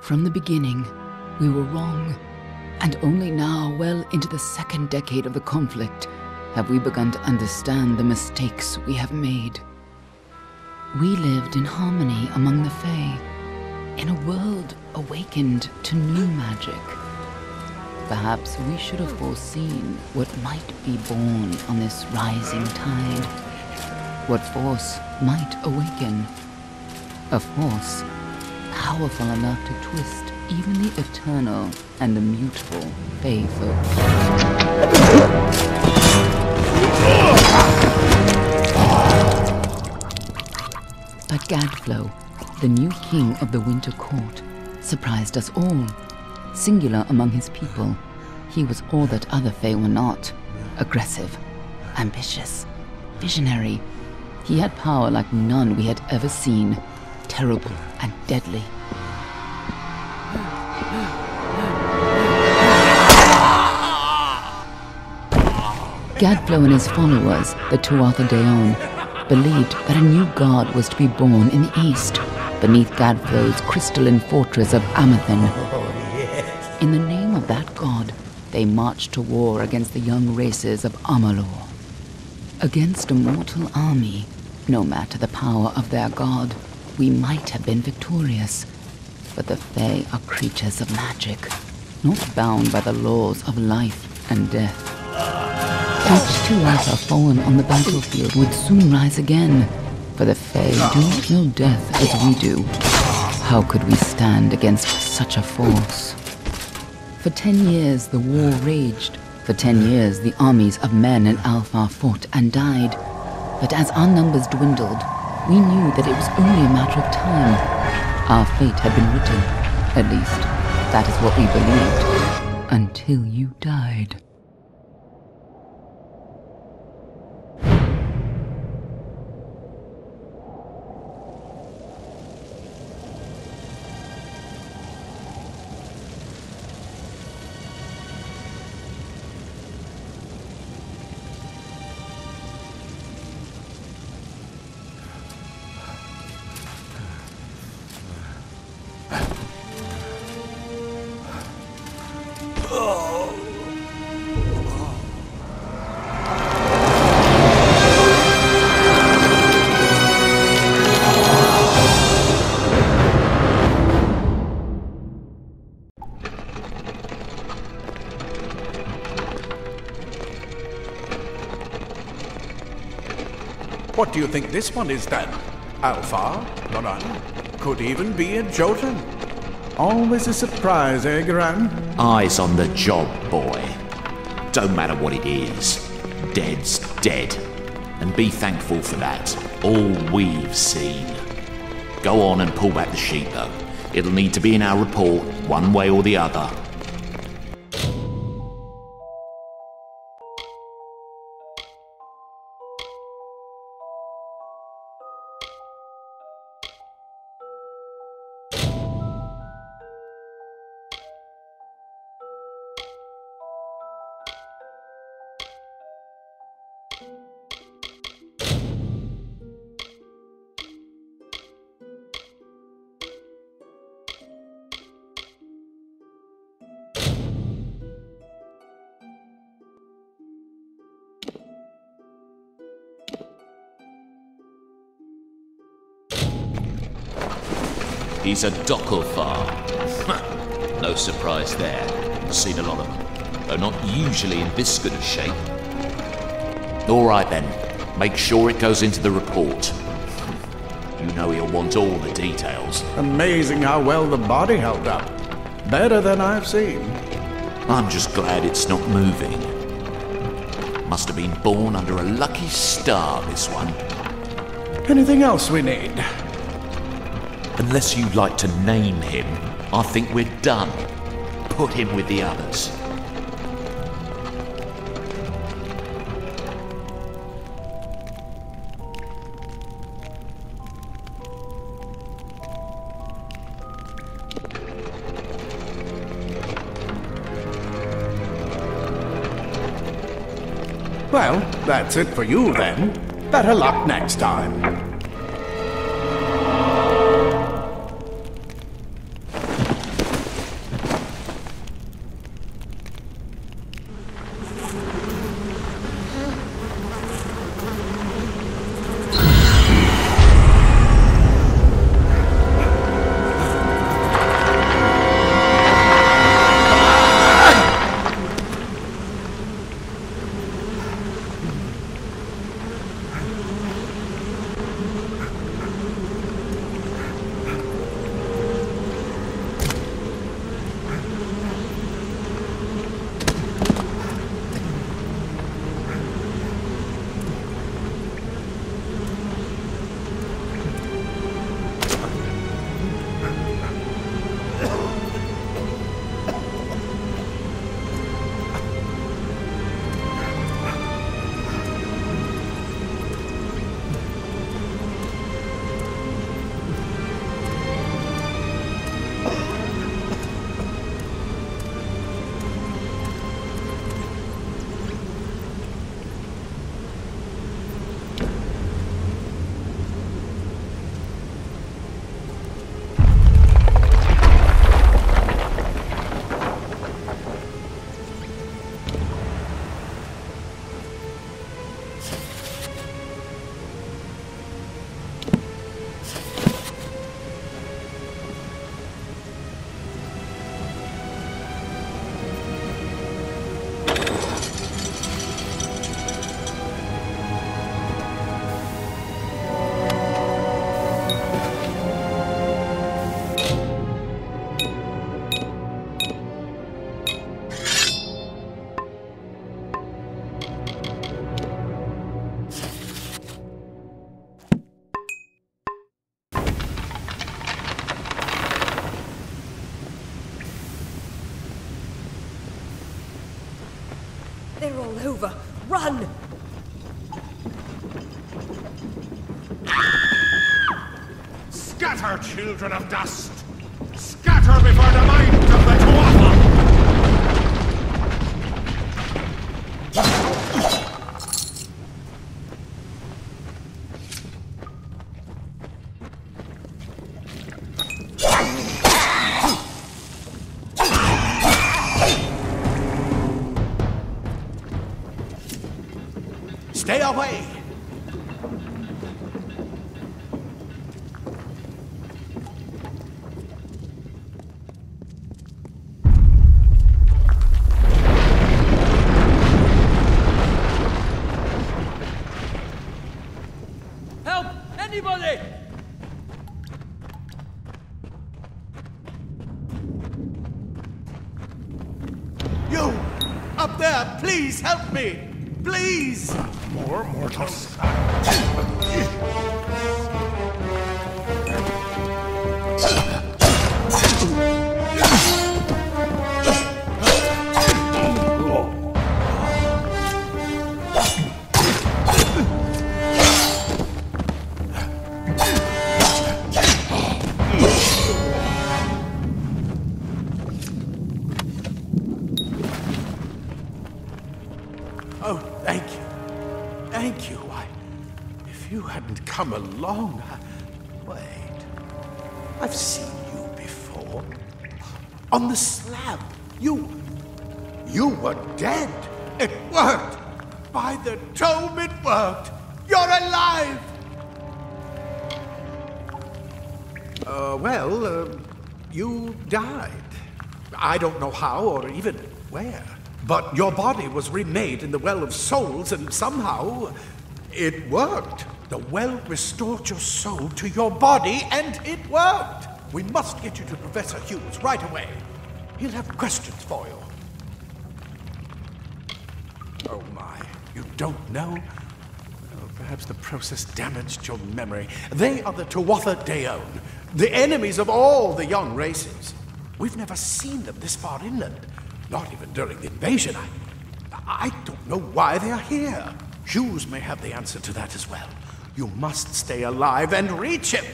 From the beginning, we were wrong, and only now, well into the second decade of the conflict, have we begun to understand the mistakes we have made. We lived in harmony among the Fae, in a world awakened to new magic. Perhaps we should have foreseen what might be born on this rising tide. What force might awaken. A force powerful enough to twist even the eternal and the mutable Fae folk. But Gadflow, the new king of the Winter Court, surprised us all. Singular among his people, he was all that other Fae were not. Aggressive, ambitious, visionary. He had power like none we had ever seen, terrible and deadly. Gadflow and his followers, the Tuatha Deon, believed that a new god was to be born in the east, beneath Gadflow's crystalline fortress of Amathen. In the name of that god, they marched to war against the young races of Amalur. Against a mortal army, no matter the power of their god, we might have been victorious. But the Fae are creatures of magic, not bound by the laws of life and death. Each Tuatha fallen on the battlefield would soon rise again, for the Fae do not know death as we do. How could we stand against such a force? For 10 years the war raged. For 10 years the armies of Men and Alpha fought and died. But as our numbers dwindled, we knew that it was only a matter of time. Our fate had been written. At least, that is what we believed. Until you died. What do you think this one is then? Alpha? Garan? Could even be a Jotun. Always a surprise, eh, Garan? Eyes on the job, boy. Don't matter what it is. Dead's dead. And be thankful for that. All we've seen. Go on and pull back the sheet, though. It'll need to be in our report, one way or the other. He's a Docklevar. No surprise there. Seen a lot of them, though not usually in this good of shape. All right then, make sure it goes into the report. You know he'll want all the details. Amazing how well the body held up. Better than I've seen. I'm just glad it's not moving. Must have been born under a lucky star, this one. Anything else we need? Unless you'd like to name him, I think we're done. Put him with the others. Well, that's it for you then. Better luck next time. They're all over. Run! Scatter, children of dust! Scatter before the might of the Tuatha! Stay away! Help! Anybody! You! Up there! Please help me! Please! More mortals. Oh, thank you. Thank you. If you hadn't come along, Wait. I've seen you before. On the slab. You were dead. It worked. By the tome, it worked. You're alive. You died. I don't know how or even where. But your body was remade in the Well of Souls, and somehow it worked. The well restored your soul to your body, and it worked. We must get you to Professor Hughes right away. He'll have questions for you. Oh my, you don't know? Oh, perhaps the process damaged your memory. They are the Tuatha Deon, the enemies of all the young races. We've never seen them this far inland. Not even during the invasion. I don't know why they are here. Hughes may have the answer to that as well. You must stay alive and reach him.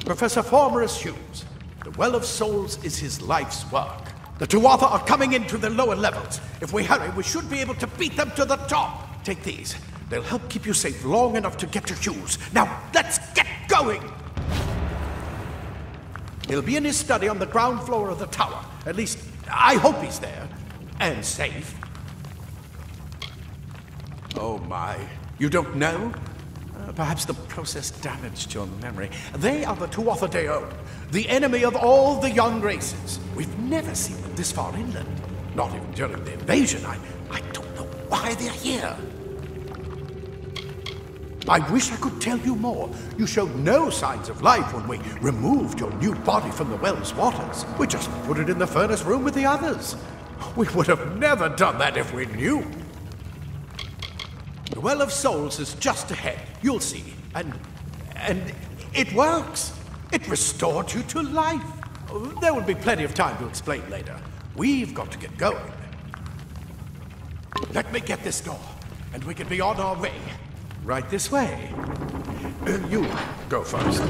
Professor Formerus Hughes, the Well of Souls is his life's work. The Tuatha are coming into the lower levels. If we hurry, we should be able to beat them to the top. Take these. They'll help keep you safe long enough to get to Hughes. Now, let's get going! He'll be in his study on the ground floor of the tower. At least, I hope he's there. And safe. Oh my, you don't know? Perhaps the process damaged your memory. They are the Tuatha Deon, the enemy of all the young races. We've never seen them this far inland. Not even during the invasion. I don't know why they're here. I wish I could tell you more. You showed no signs of life when we removed your new body from the well's waters. We just put it in the furnace room with the others. We would have never done that if we knew. The Well of Souls is just ahead. You'll see. And it works. It restored you to life. There will be plenty of time to explain later. We've got to get going. Let me get this door, and we can be on our way. Right this way. You go first.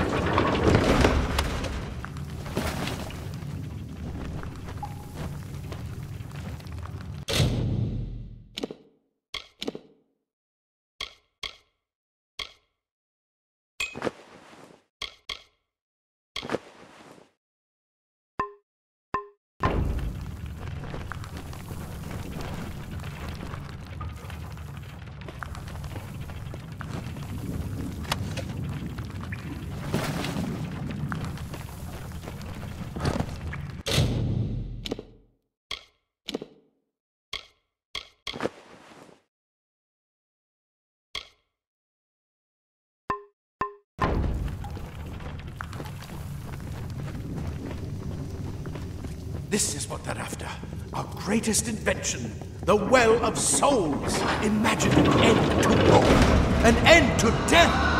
This is what they're after. Our greatest invention. The Well of Souls. Imagine an end to war. An end to death.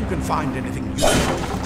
you can find anything useful.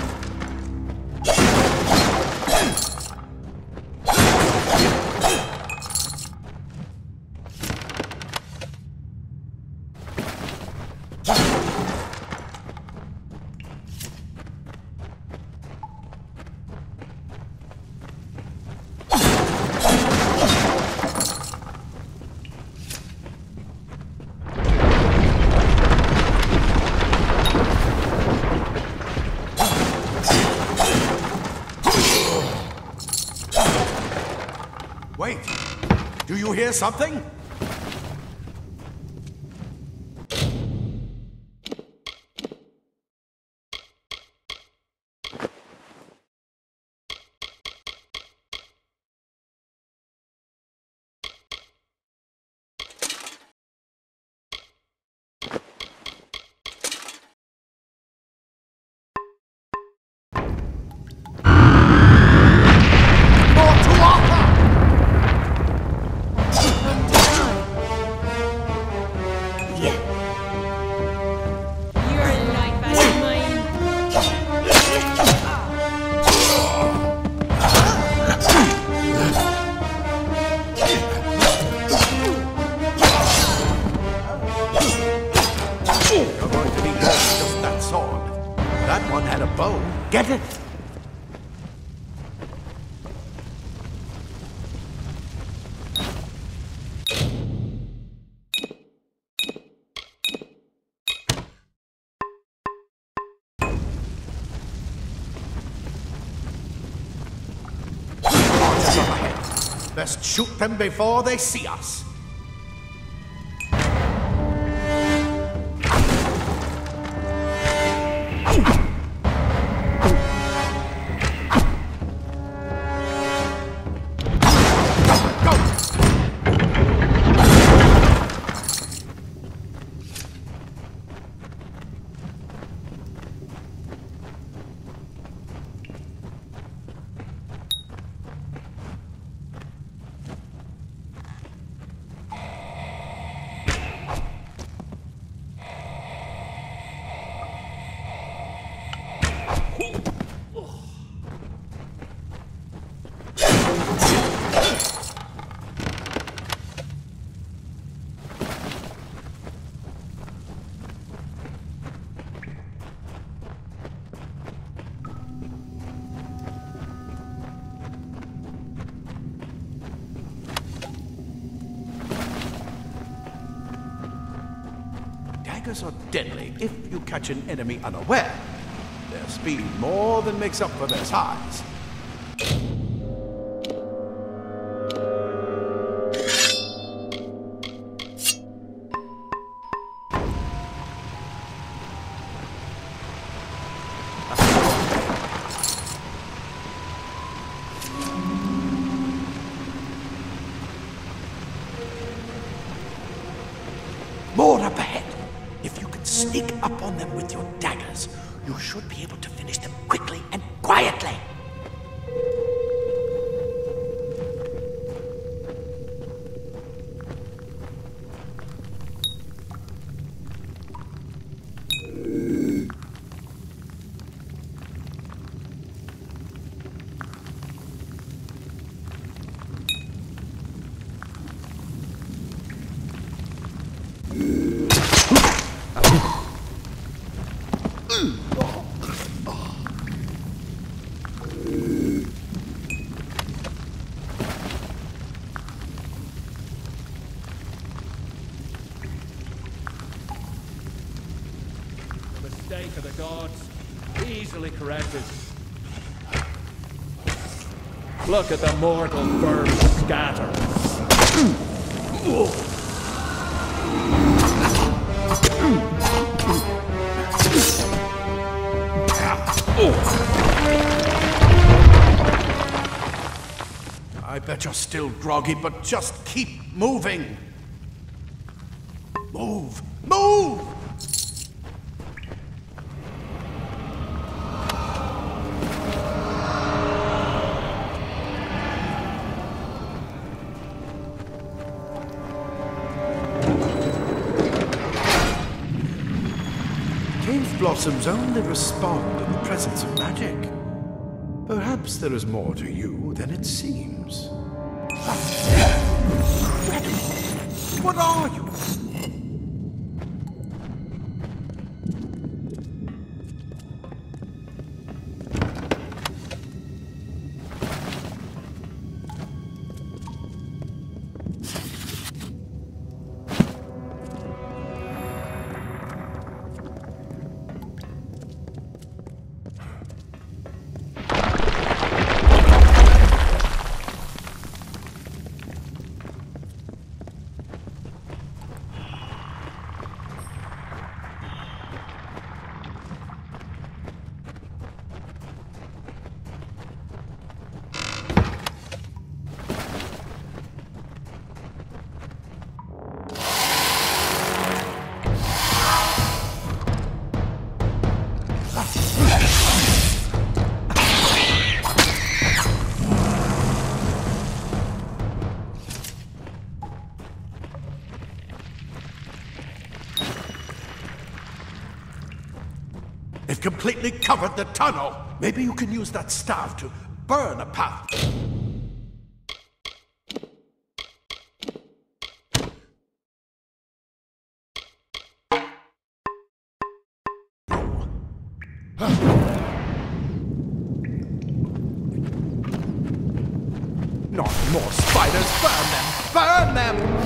Wait! Do you hear something? Get it? Best shoot them before they see us. Daggers are deadly if you catch an enemy unaware. Their speed more than makes up for their size. More up ahead. If you can sneak up on them with your daggers, you should be able to finish them quickly and quietly. Mistake of the gods, easily corrected. Look at the mortal birds scatter. I bet you're still groggy, but just keep moving. Move! Move! cave blossoms only respond in the presence of magic. Perhaps there is more to you than it seems. What are you? They've completely covered the tunnel. Maybe you can use that staff to burn a path. Not more spiders! Burn them! Burn them!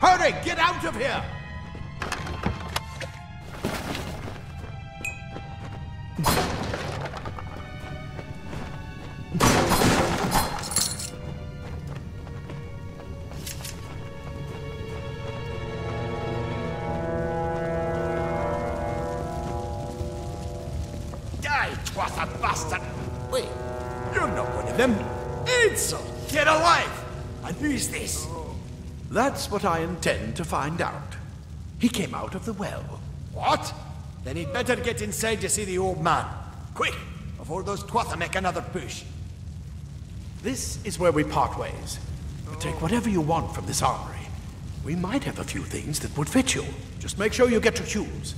Hurry! Get out of here! Die, Twatha bastard! Wait, you're not one of them. Ansel, get alive! And who's this? That's what I intend to find out. He came out of the well. What? Then he'd better get inside to see the old man. Quick, before those Twatha make another push. This is where we part ways. Take whatever you want from this armory. We might have a few things that would fit you. Just make sure you get your shoes.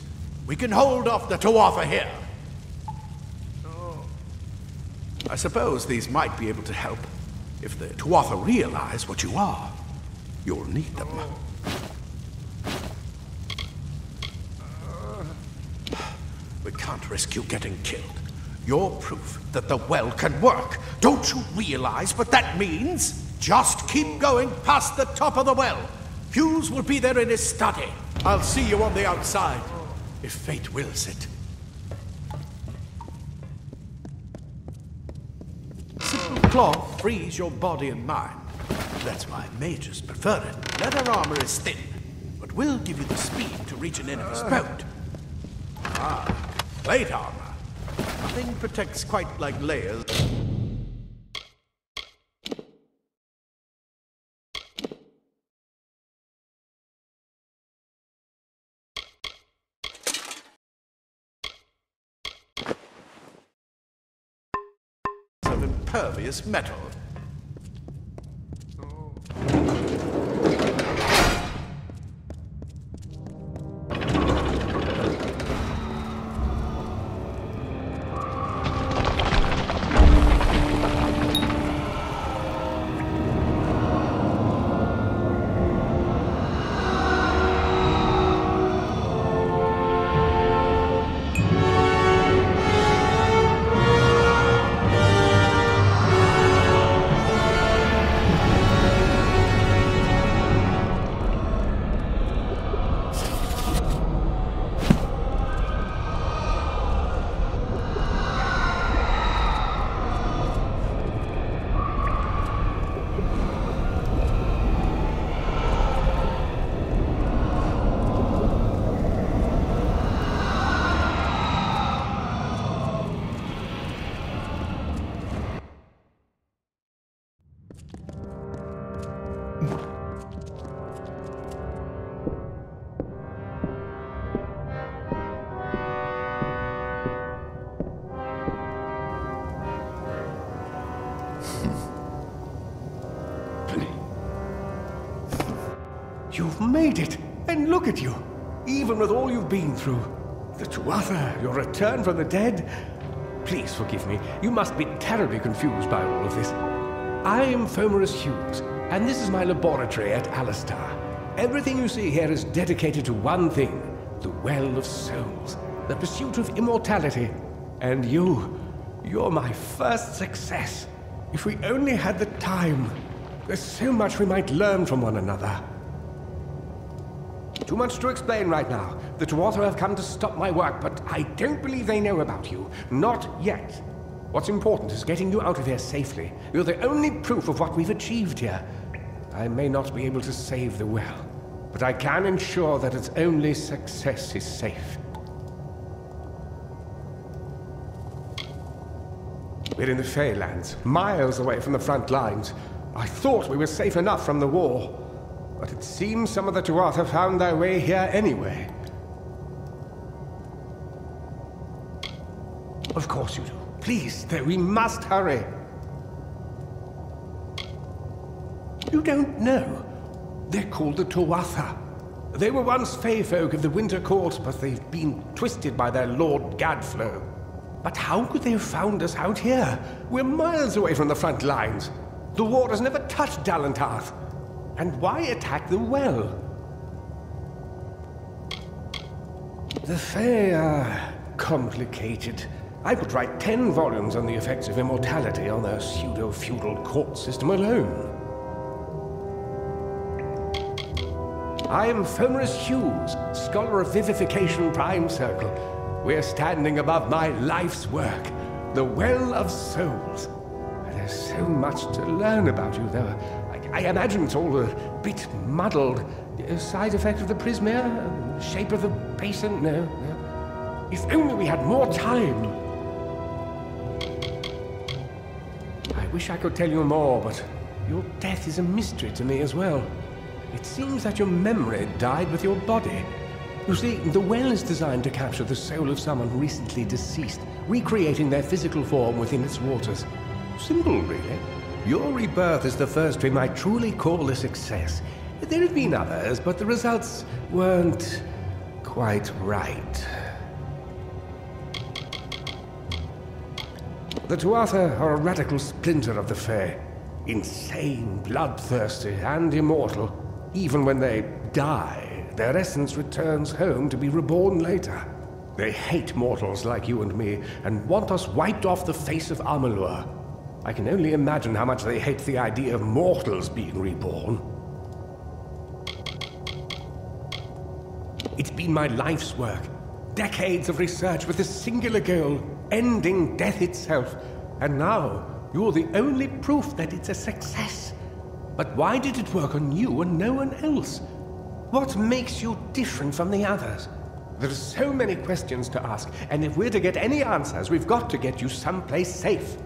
We can hold off the Tuatha here. I suppose these might be able to help. If the Tuatha realize what you are, you'll need them. We can't risk you getting killed. You're proof that the well can work. Don't you realize what that means? Just keep going past the top of the well. Hughes will be there in his study. I'll see you on the outside, if fate wills it. Simple cloth frees your body and mind. That's why mages prefer it. Leather armor is thin, but will give you the speed to reach an enemy's boat. Plate armor. Nothing protects quite like layers. Of impervious metal. You've made it, and look at you. Even with all you've been through. The Tuatha, your return from the dead. Please forgive me. You must be terribly confused by all of this. I am Fomerus Hughes, and this is my laboratory at Alistar. Everything you see here is dedicated to one thing, the Well of Souls, the pursuit of immortality. And you're my first success. If we only had the time, there's so much we might learn from one another. Too much to explain right now. The Tuatha have come to stop my work, but I don't believe they know about you. Not yet. What's important is getting you out of here safely. You're the only proof of what we've achieved here. I may not be able to save the well, but I can ensure that its only success is safe. We're in the Feylands, miles away from the front lines. I thought we were safe enough from the war. But it seems some of the Tuatha found their way here anyway. Of course you do. Please, we must hurry. You don't know. They're called the Tuatha. They were once Fey folk of the Winter Court, but they've been twisted by their Lord Gadflow. But how could they have found us out here? We're miles away from the front lines. The war has never touched Dalantarth. And why attack the well? The Fae are complicated. I could write 10 volumes on the effects of immortality on their pseudo-feudal court system alone. I am Fomerus Hughes, Scholar of Vivification Prime Circle. We're standing above my life's work, the Well of Souls. There's so much to learn about you, though. I imagine it's all a bit muddled. A side effect of the prismere? Shape of the basin? No. If only we had more time. I wish I could tell you more, but your death is a mystery to me as well. It seems that your memory died with your body. You see, the well is designed to capture the soul of someone recently deceased, recreating their physical form within its waters. Simple, really. Your rebirth is the first we might truly call a success. There have been others, but the results weren't quite right. The Tuatha are a radical splinter of the Fae. Insane, bloodthirsty, and immortal. Even when they die, their essence returns home to be reborn later. They hate mortals like you and me, and want us wiped off the face of Amalur. I can only imagine how much they hate the idea of mortals being reborn. It's been my life's work. Decades of research with a singular goal, ending death itself. And now, you're the only proof that it's a success. But why did it work on you and no one else? What makes you different from the others? There are so many questions to ask, and if we're to get any answers, we've got to get you someplace safe.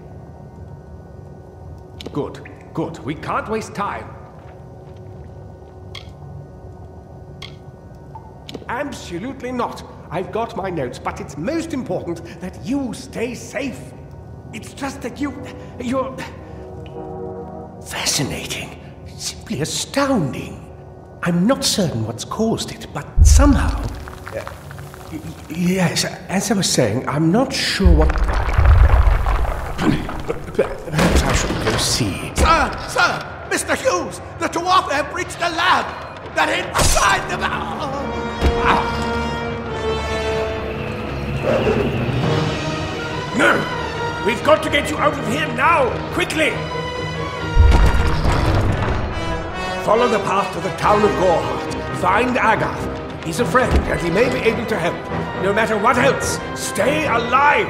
Good, good. We can't waste time. Absolutely not. I've got my notes, but it's most important that you stay safe. It's just that you're fascinating. Simply astounding. I'm not certain what's caused it, but somehow... yes, as I was saying, I'm not sure what... Perhaps I should go see. Sir! Mr. Hughes! The Tuatha have breached the lab! They're inside the... No! We've got to get you out of here now! Quickly! Follow the path to the town of Gorhart. Find Agath. He's a friend, and he may be able to help. No matter what else, stay alive!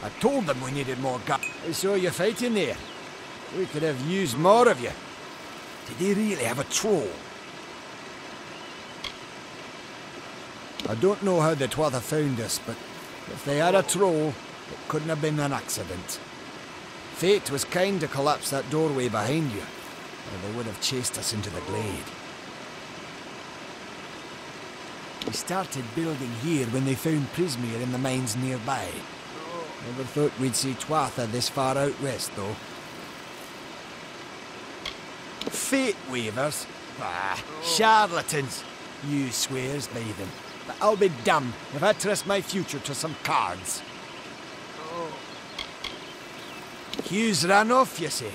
I told them we needed more guns. I saw you fighting there. We could have used more of you. Did they really have a troll? I don't know how the Twatha found us, but if they had a troll, it couldn't have been an accident. Fate was kind to collapse that doorway behind you, or they would have chased us into the glade. We started building here when they found Prismeer in the mines nearby. Never thought we'd see Twatha this far out west, though. Fate weavers? Ah, charlatans. You swears by them. But I'll be damned if I trust my future to some cards. Hugh's ran off, you say?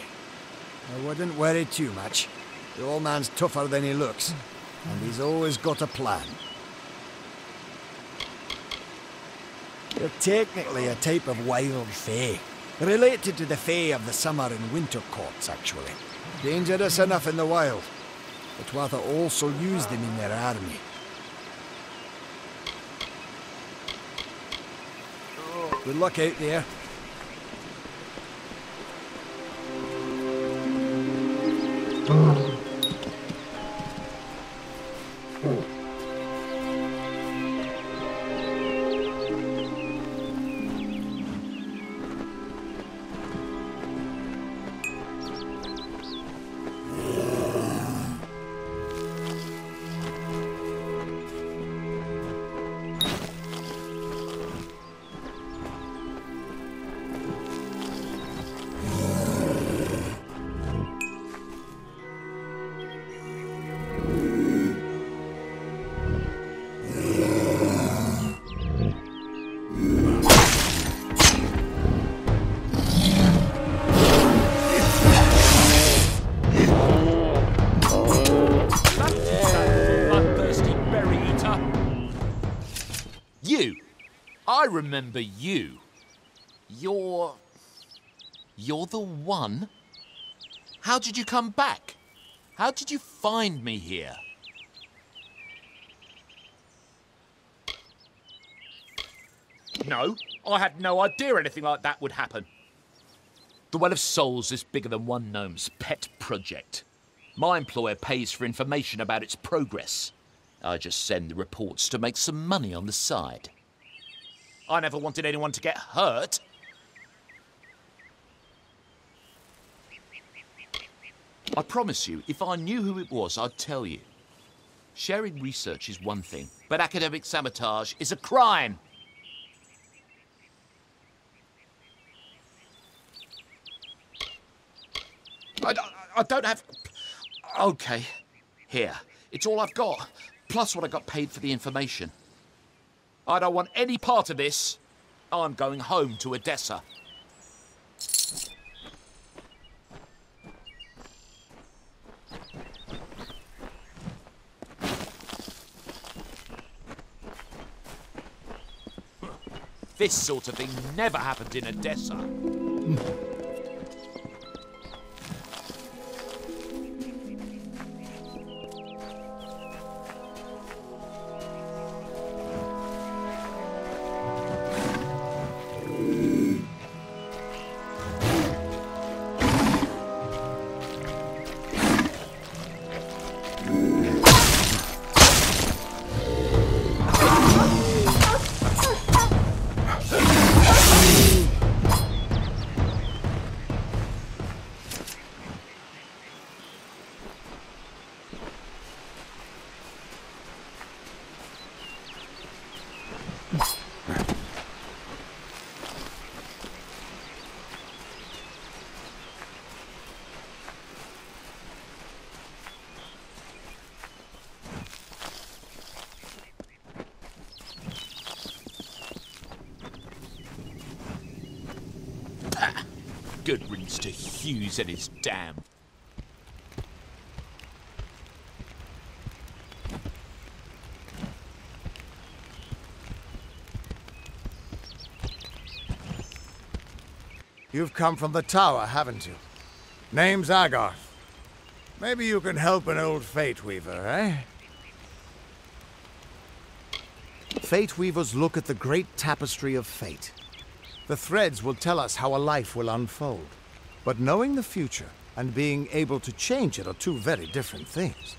I wouldn't worry too much. The old man's tougher than he looks, and he's always got a plan. You're technically a type of wild fae, related to the fae of the summer and winter courts, actually. Dangerous enough in the wild, but Tuatha also use them in their army. Good luck out there. I remember you. You're the one? How did you come back? How did you find me here? No, I had no idea anything like that would happen. The Well of Souls is bigger than one gnome's pet project. My employer pays for information about its progress. I just send the reports to make some money on the side. I never wanted anyone to get hurt. I promise you, if I knew who it was, I'd tell you. Sharing research is one thing, but academic sabotage is a crime. I don't have... Okay, here. It's all I've got, plus what I got paid for the information. I don't want any part of this. I'm going home to Odessa. This sort of thing never happened in Odessa. Good riddance to Hughes and his dam. You've come from the tower, haven't you? Name's Agarth. Maybe you can help an old Fate Weaver, eh? Fate Weavers look at the great tapestry of fate. The threads will tell us how a life will unfold. But knowing the future and being able to change it are two very different things.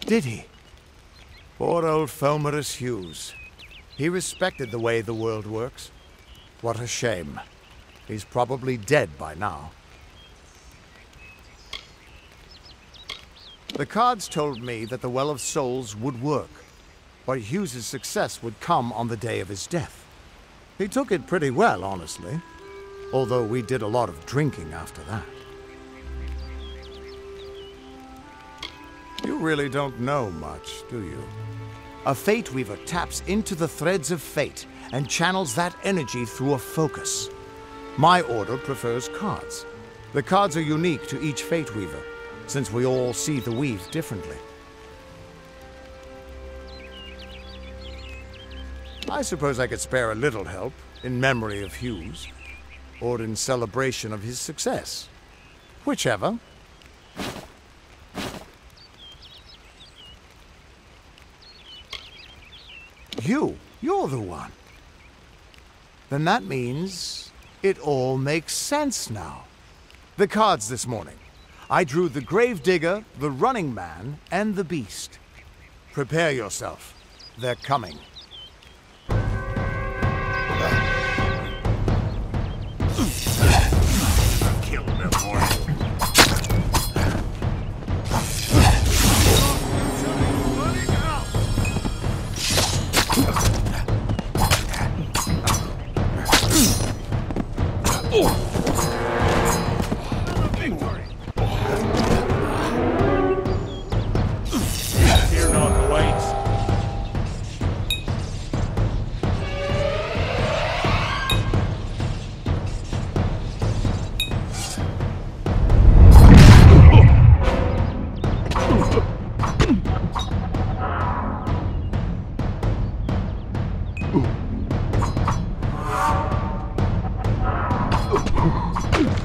Did he? Poor old Felmerus Hughes. He respected the way the world works. What a shame. He's probably dead by now. The cards told me that the Well of Souls would work, but Hughes's success would come on the day of his death. He took it pretty well, honestly, although we did a lot of drinking after that. You really don't know much, do you? A Fate Weaver taps into the threads of fate and channels that energy through a focus. My order prefers cards. The cards are unique to each Fate Weaver, since we all see the weave differently. I suppose I could spare a little help in memory of Hughes, or in celebration of his success. Whichever. You're the one. Then that means it all makes sense now. The cards this morning. I drew the Gravedigger, the Running Man, and the Beast. Prepare yourself. They're coming. Kill them all. Fear not awaits.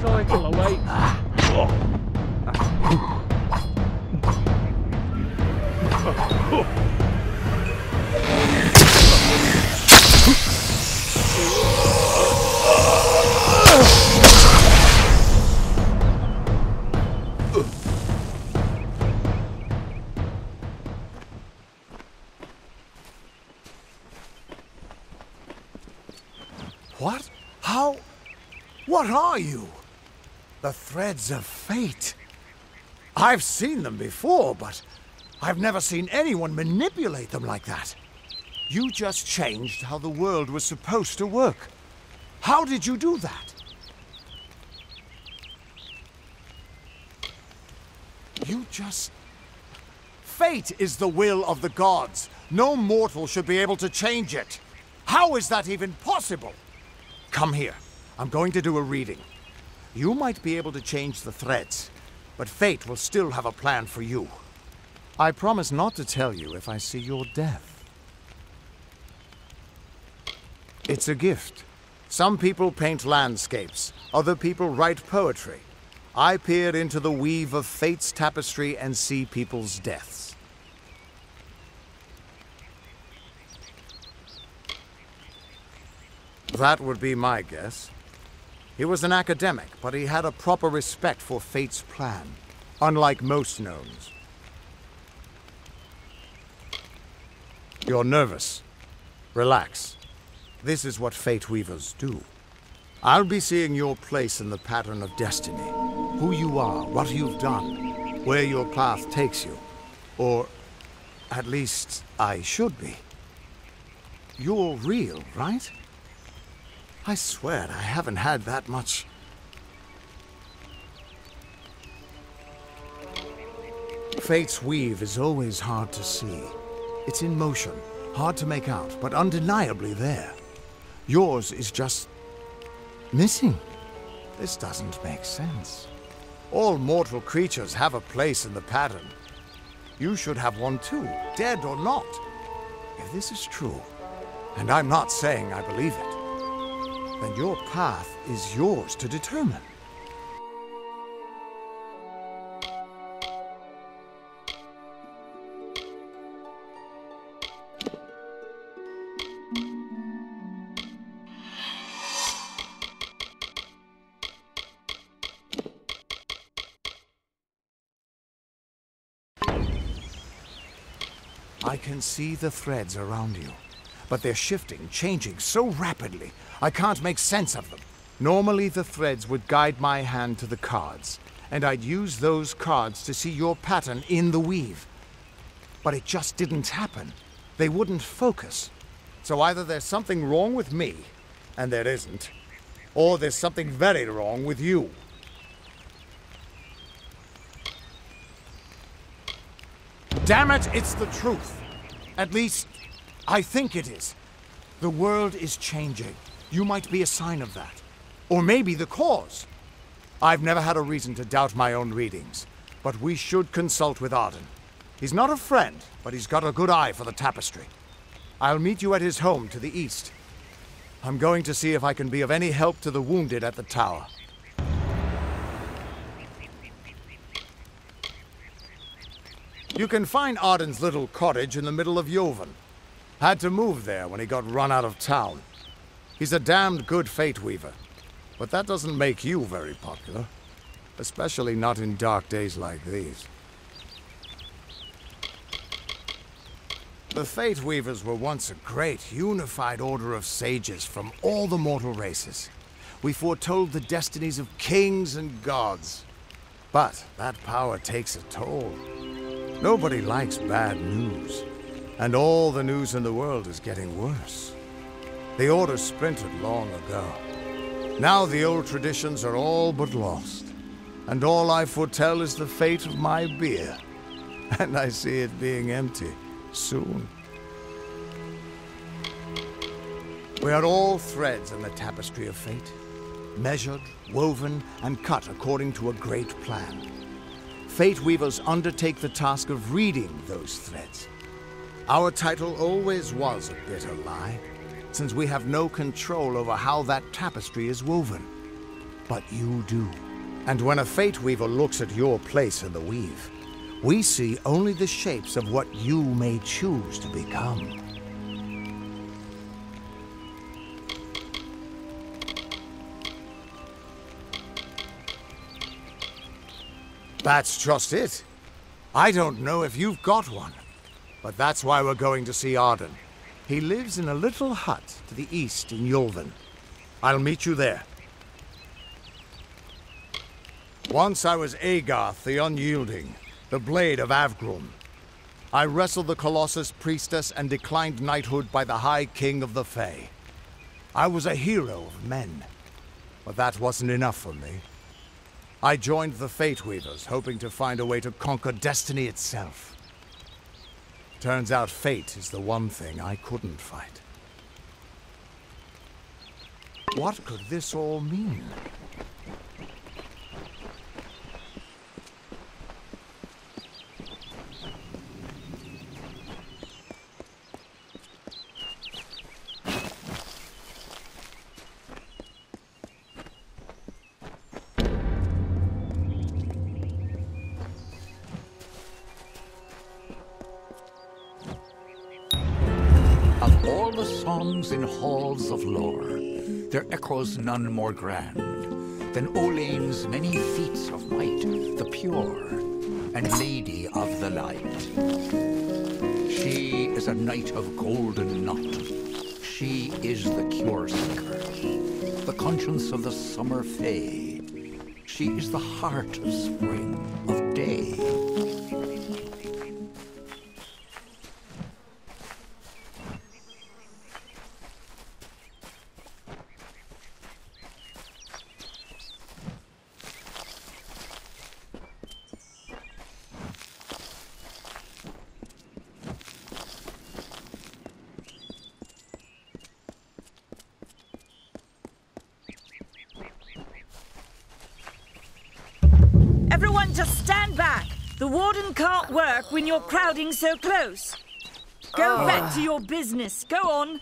Cycle awaits. What? How? What are you? The threads of fate. I've seen them before, but I've never seen anyone manipulate them like that. You just changed how the world was supposed to work. How did you do that? You just... Fate is the will of the gods. No mortal should be able to change it. How is that even possible? Come here. I'm going to do a reading. You might be able to change the threads, but fate will still have a plan for you. I promise not to tell you if I see your death. It's a gift. Some people paint landscapes, other people write poetry. I peer into the weave of fate's tapestry and see people's deaths. That would be my guess. He was an academic, but he had a proper respect for fate's plan, unlike most gnomes. You're nervous. Relax. This is what Fate Weavers do. I'll be seeing your place in the pattern of destiny. Who you are, what you've done, where your path takes you. Or, at least, I should be. You're real, right? I swear I haven't had that much. Fate's weave is always hard to see. It's in motion, hard to make out, but undeniably there. Yours is just... missing. This doesn't make sense. All mortal creatures have a place in the pattern. You should have one too, dead or not. If this is true, and I'm not saying I believe it, then your path is yours to determine. I can see the threads around you, but they're shifting, changing so rapidly, I can't make sense of them. Normally the threads would guide my hand to the cards, and I'd use those cards to see your pattern in the weave. But it just didn't happen. They wouldn't focus. So either there's something wrong with me, and there isn't, or there's something very wrong with you. Damn it, it's the truth. At least, I think it is. The world is changing. You might be a sign of that. Or maybe the cause. I've never had a reason to doubt my own readings, but we should consult with Arden. He's not a friend, but he's got a good eye for the tapestry. I'll meet you at his home to the east. I'm going to see if I can be of any help to the wounded at the tower. You can find Arden's little cottage in the middle of Joven. Had to move there when he got run out of town. He's a damned good fate weaver, but that doesn't make you very popular. Especially not in dark days like these. The Fate Weavers were once a great, unified order of sages from all the mortal races. We foretold the destinies of kings and gods. But that power takes a toll. Nobody likes bad news. And all the news in the world is getting worse. The Order splintered long ago. Now the old traditions are all but lost. And all I foretell is the fate of my beer. And I see it being empty. Soon. We are all threads in the tapestry of fate, measured, woven, and cut according to a great plan. Fate weavers undertake the task of reading those threads. Our title always was a bitter lie, since we have no control over how that tapestry is woven. But you do. And when a fate weaver looks at your place in the weave, we see only the shapes of what you may choose to become. That's just it. I don't know if you've got one, but that's why we're going to see Arden. He lives in a little hut to the east in Joven. I'll meet you there. Once I was Agarth the Unyielding, the Blade of Avgrum. I wrestled the Colossus priestess and declined knighthood by the High King of the Fae. I was a hero of men, but that wasn't enough for me. I joined the Fate Weavers, hoping to find a way to conquer destiny itself. Turns out fate is the one thing I couldn't fight. What could this all mean? In halls of lore, there echoes none more grand than Olane's many feats of might, the pure and lady of the light. She is a knight of golden knot. She is the cure seeker, the conscience of the summer fae. She is the heart of spring, of day. Everyone just stand back! The warden can't work when you're crowding so close. Go back to your business. Go on.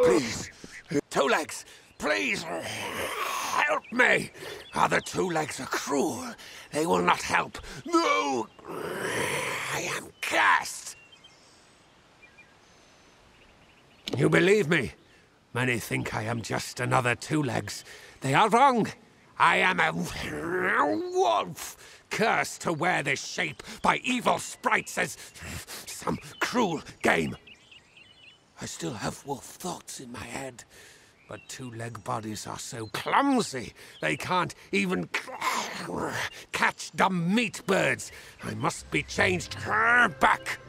Please, Two Legs, please, help me. Other Two Legs are cruel. They will not help. No, I am cursed. You believe me? Many think I am just another Two Legs. They are wrong. I am a wolf, cursed to wear this shape by evil sprites as some cruel game. I still have wolf thoughts in my head, but two-leg bodies are so clumsy, they can't even catch dumb meat birds. I must be changed back.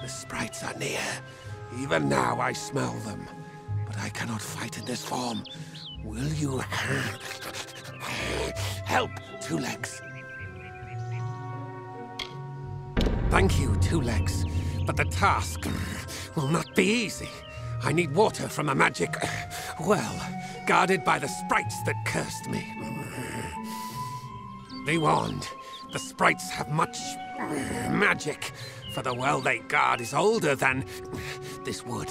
The sprites are near. Even now I smell them, but I cannot fight in this form. Will you help, Two Legs? Thank you, Two Legs, but the task will not be easy. I need water from a magic well, guarded by the sprites that cursed me. Be warned, the sprites have much magic, for the well they guard is older than this wood,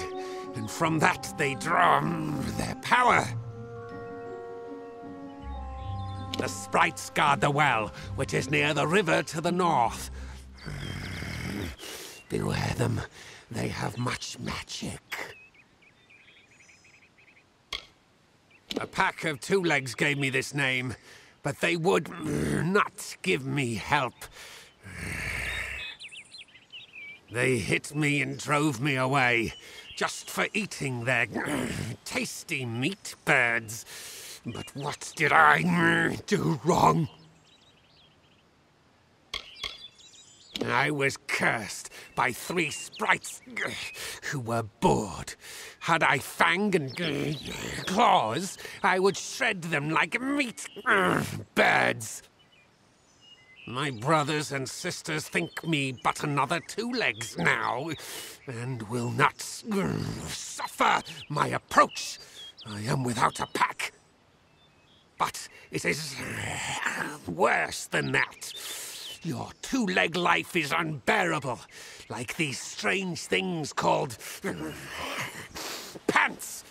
and from that they draw their power. The sprites guard the well, which is near the river to the north. Beware them. They have much magic. A pack of Two Legs gave me this name, but they would not give me help. They hit me and drove me away, just for eating their tasty meat birds. But what did I do wrong? I was cursed by 3 sprites who were bored. Had I fang and claws, I would shred them like meat birds. My brothers and sisters think me but another Two Legs now, and will not suffer my approach. I am without a pack. But it is worse than that. Your two-leg life is unbearable, like these strange things called pants.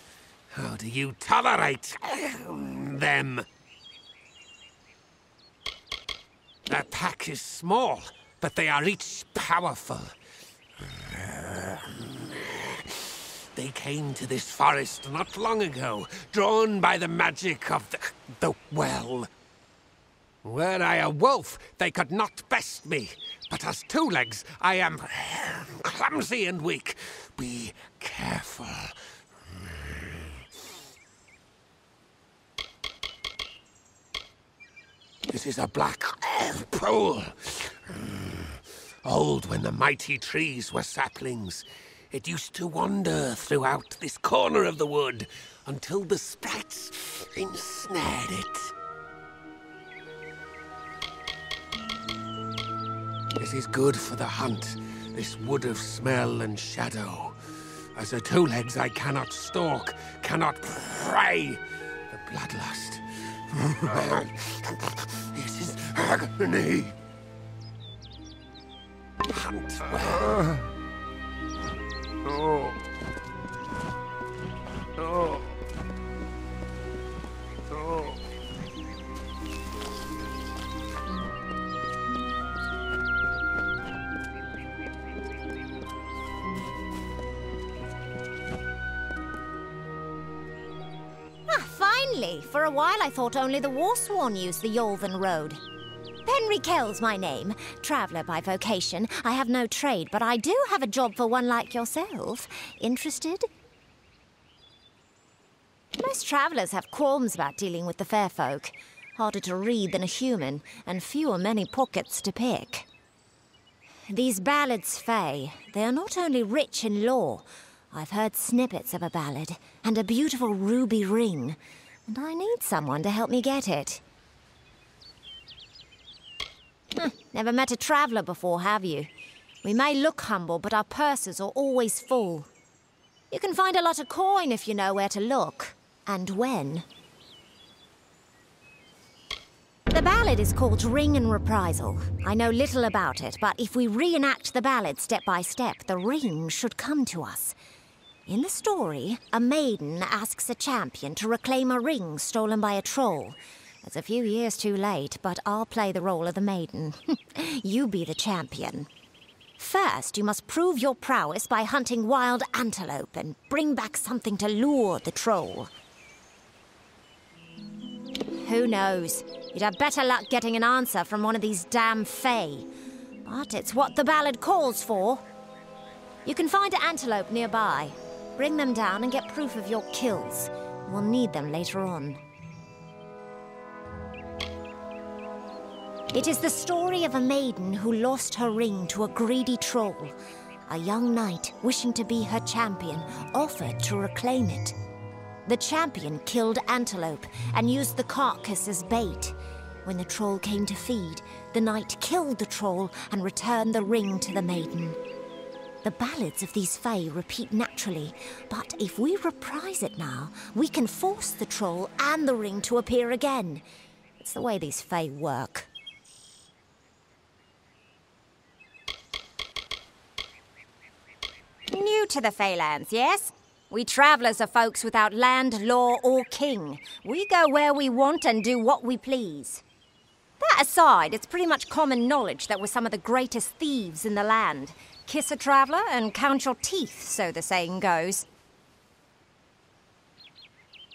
How do you tolerate them? Their pack is small, but they are each powerful. They came to this forest not long ago, drawn by the magic of the well. Were I a wolf, they could not best me. But as Two Legs, I am clumsy and weak. Be careful. This is a black pool. Old when the mighty trees were saplings. It used to wander throughout this corner of the wood until the sprites ensnared it. This is good for the hunt, this wood of smell and shadow. As a Two Legs, I cannot stalk, cannot prey. The bloodlust. This is agony. Hunt well. Oh. Oh. Oh. Finally! For a while I thought only the Warsworn used the Yolven Road. Henry Kell's my name. Traveller by vocation. I have no trade, but I do have a job for one like yourself. Interested? Most travellers have qualms about dealing with the fair folk. Harder to read than a human, and many pockets to pick. These ballads, Fae, they are not only rich in lore. I've heard snippets of a ballad, and a beautiful ruby ring, and I need someone to help me get it. Never met a traveller before, have you? We may look humble, but our purses are always full. You can find a lot of coin if you know where to look, and when. The ballad is called Ring and Reprisal. I know little about it, but if we reenact the ballad step by step, the ring should come to us. In the story, a maiden asks a champion to reclaim a ring stolen by a troll. It's a few years too late, but I'll play the role of the maiden. You be the champion. First, you must prove your prowess by hunting wild antelope and bring back something to lure the troll. Who knows? You'd have better luck getting an answer from one of these damn Fae. But it's what the ballad calls for. You can find an antelope nearby. Bring them down and get proof of your kills. We'll need them later on. It is the story of a maiden who lost her ring to a greedy troll. A young knight, wishing to be her champion, offered to reclaim it. The champion killed antelope and used the carcass as bait. When the troll came to feed, the knight killed the troll and returned the ring to the maiden. The ballads of these Fae repeat naturally, but if we reprise it now, we can force the troll and the ring to appear again. It's the way these Fae work. New to the Faelands, yes? We travellers are folks without land, law, or king. We go where we want and do what we please. That aside, it's pretty much common knowledge that we're some of the greatest thieves in the land. Kiss a traveller and count your teeth, so the saying goes.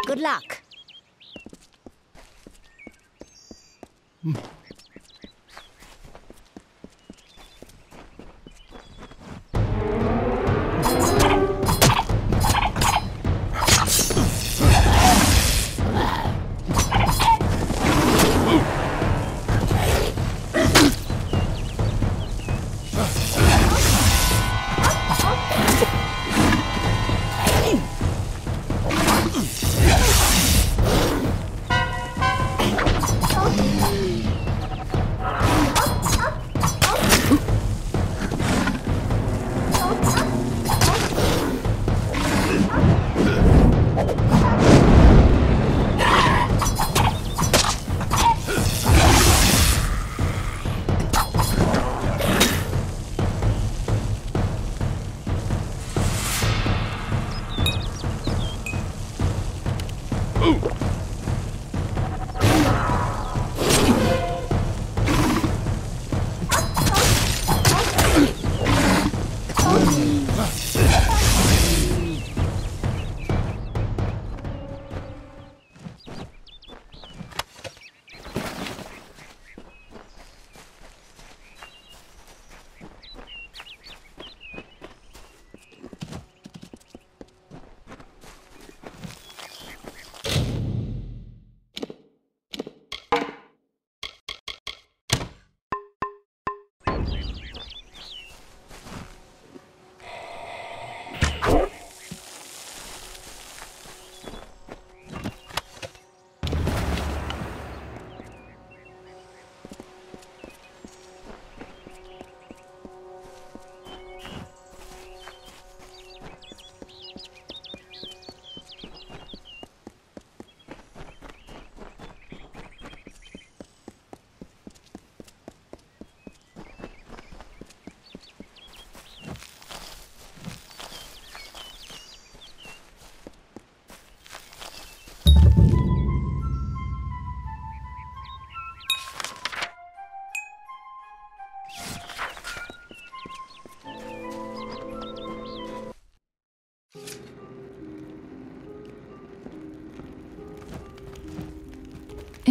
Good luck.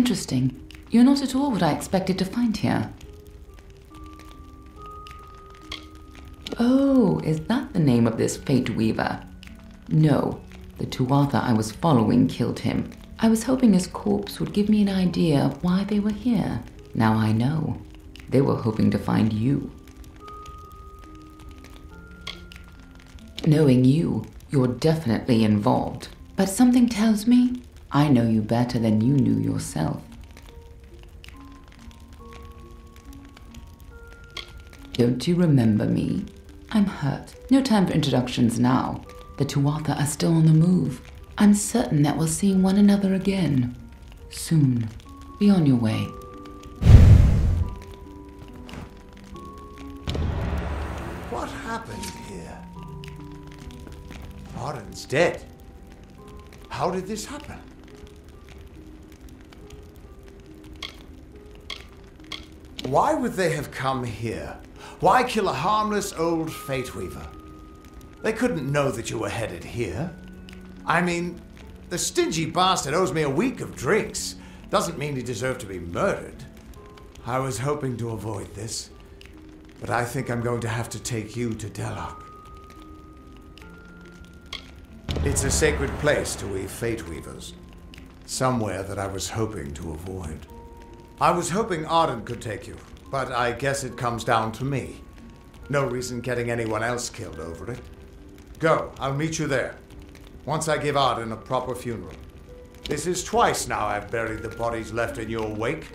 Interesting. You're not at all what I expected to find here. Oh, is that the name of this Fate Weaver? No, the Tuatha I was following killed him. I was hoping his corpse would give me an idea of why they were here. Now I know. They were hoping to find you. Knowing you, you're definitely involved. But something tells me I know you better than you knew yourself. Don't you remember me? I'm hurt. No time for introductions now. The Tuatha are still on the move. I'm certain that we'll see one another again. Soon. Be on your way. What happened here? Arden's dead. How did this happen? Why would they have come here? Why kill a harmless old Fate Weaver? They couldn't know that you were headed here. I mean, the stingy bastard owes me a week of drinks. Doesn't mean he deserved to be murdered. I was hoping to avoid this, but I think I'm going to have to take you to Delok. It's a sacred place to we Fate Weavers. Somewhere that I was hoping to avoid. I was hoping Arden could take you, but I guess it comes down to me. No reason getting anyone else killed over it. Go, I'll meet you there. Once I give Arden a proper funeral. This is twice now I've buried the bodies left in your wake.